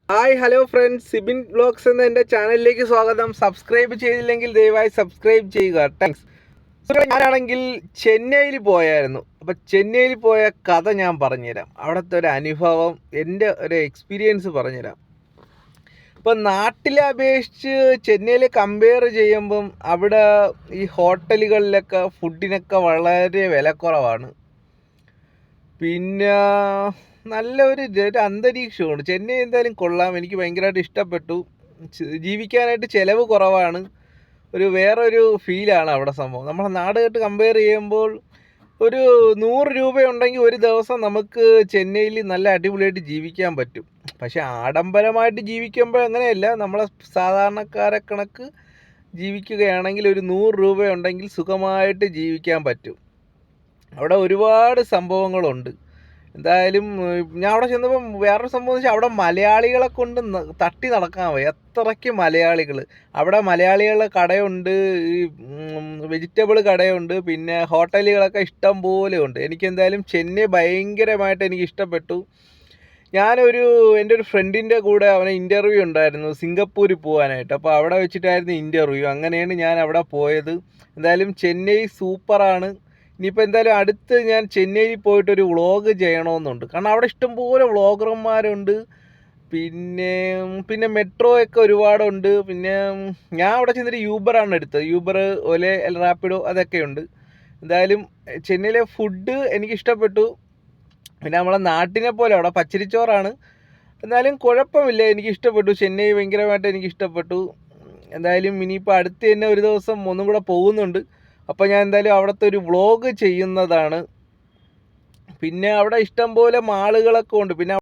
Hi hello friends, Sibin vlogs എന്ന എൻ്റെ ചാനലിലേക്ക് സ്വാഗതം. സബ്സ്ക്രൈബ് ചെയ്തില്ലെങ്കിൽ ദയവായി സബ്സ്ക്രൈബ് ചെയ്യുക. താങ്ക്സ്. ഞാനാണെങ്കിൽ ചെന്നൈയിൽ പോയായിരുന്നു. അപ്പോൾ ചെന്നൈയിൽ പോയ കഥ ഞാൻ പറഞ്ഞുതരാം. അവിടുത്തെ ഒരു അനുഭവം, എൻ്റെ ഒരു എക്സ്പീരിയൻസ് പറഞ്ഞുതരാം. ഇപ്പം നാട്ടിലെ അപേക്ഷിച്ച് ചെന്നൈയിൽ കമ്പയർ ചെയ്യുമ്പം അവിടെ ഈ ഹോട്ടലുകളിലൊക്കെ ഫുഡിനൊക്കെ വളരെ വിലക്കുറവാണ്. പിന്നെ നല്ലൊരു അന്തരീക്ഷമാണ്. ചെന്നൈ എന്തായാലും കൊള്ളാം, എനിക്ക് ഭയങ്കരമായിട്ട് ഇഷ്ടപ്പെട്ടു. ജീവിക്കാനായിട്ട് ചിലവ് കുറവാണ്. വേറൊരു ഫീലാണ് അവിടെ സംഭവം. നമ്മളെ നാടുമായിട്ട് കമ്പയർ ചെയ്യുമ്പോൾ ഒരു 100 രൂപയുണ്ടെങ്കിൽ ഒരു ദിവസം നമുക്ക് ചെന്നൈയിൽ നല്ല അടിപൊളിയായിട്ട് ജീവിക്കാൻ പറ്റും. പക്ഷേ ആഡംബരമായിട്ട് ജീവിക്കുമ്പോൾ അങ്ങനെയല്ല, നമ്മളെ സാധാരണക്കാരെ കണക്ക് ജീവിക്കുകയാണെങ്കിൽ ഒരു 100 രൂപയുണ്ടെങ്കിൽ സുഖമായിട്ട് ജീവിക്കാൻ പറ്റും. അവിടെ ഒരുപാട് സംഭവങ്ങളുണ്ട്. എന്തായാലും ഞാൻ അവിടെ ചെന്നപ്പം വേറൊരു സംഭവം വെച്ചാൽ അവിടെ മലയാളികളെ കൊണ്ട് തട്ടി നടക്കാൻ വയ്യ, അത്രയ്ക്ക് മലയാളികൾ. അവിടെ മലയാളികളുടെ കടയുണ്ട്, ഈ വെജിറ്റബിൾ കടയുണ്ട്, പിന്നെ ഹോട്ടലുകളൊക്കെ ഇഷ്ടം പോലെ ഉണ്ട്. എനിക്കെന്തായാലും ചെന്നൈ ഭയങ്കരമായിട്ട് എനിക്ക് ഇഷ്ടപ്പെട്ടു. എൻ്റെ ഒരു ഫ്രണ്ടിൻ്റെ കൂടെ അവനെ ഇൻ്റർവ്യൂ ഉണ്ടായിരുന്നു സിംഗപ്പൂരിൽ പോകാനായിട്ട്. അപ്പോൾ അവിടെ വെച്ചിട്ടായിരുന്നു ഇൻ്റർവ്യൂ. അങ്ങനെയാണ് ഞാൻ അവിടെ പോയത്. എന്തായാലും ചെന്നൈ സൂപ്പറാണ്. ഇനിയിപ്പോൾ എന്തായാലും അടുത്ത് ഞാൻ ചെന്നൈയിൽ പോയിട്ടൊരു വ്ളോഗ് ചെയ്യണമെന്നുണ്ട്. കാരണം അവിടെ ഇഷ്ടംപോലെ വ്ളോഗർമാരുണ്ട്. പിന്നെ പിന്നെ മെട്രോ ഒക്കെ ഒരുപാടുണ്ട്. പിന്നെ ഞാൻ അവിടെ ചെന്നിട്ട് യൂബറാണ് എടുത്തത്. യൂബർ, ഒലെ, റാപ്പിഡോ അതൊക്കെയുണ്ട്. എന്തായാലും ചെന്നൈയിലെ ഫുഡ് എനിക്കിഷ്ടപ്പെട്ടു. പിന്നെ നമ്മളെ നാട്ടിനെ പോലെ അവിടെ പച്ചരിച്ചോറാണ്. എന്നാലും കുഴപ്പമില്ല, എനിക്കിഷ്ടപ്പെട്ടു. ചെന്നൈ ഭയങ്കരമായിട്ട് എനിക്കിഷ്ടപ്പെട്ടു. എന്തായാലും ഇനിയിപ്പോൾ അടുത്ത് തന്നെ ഒരു ദിവസം ഒന്നും കൂടെ പോകുന്നുണ്ട്. അപ്പോൾ ഞാൻ എന്തായാലും അവിടുത്തെ ഒരു വ്ളോഗ് ചെയ്യുന്നതാണ്. പിന്നെ അവിടെ ഇഷ്ടംപോലെ മാളുകളൊക്കെ ഉണ്ട്. പിന്നെ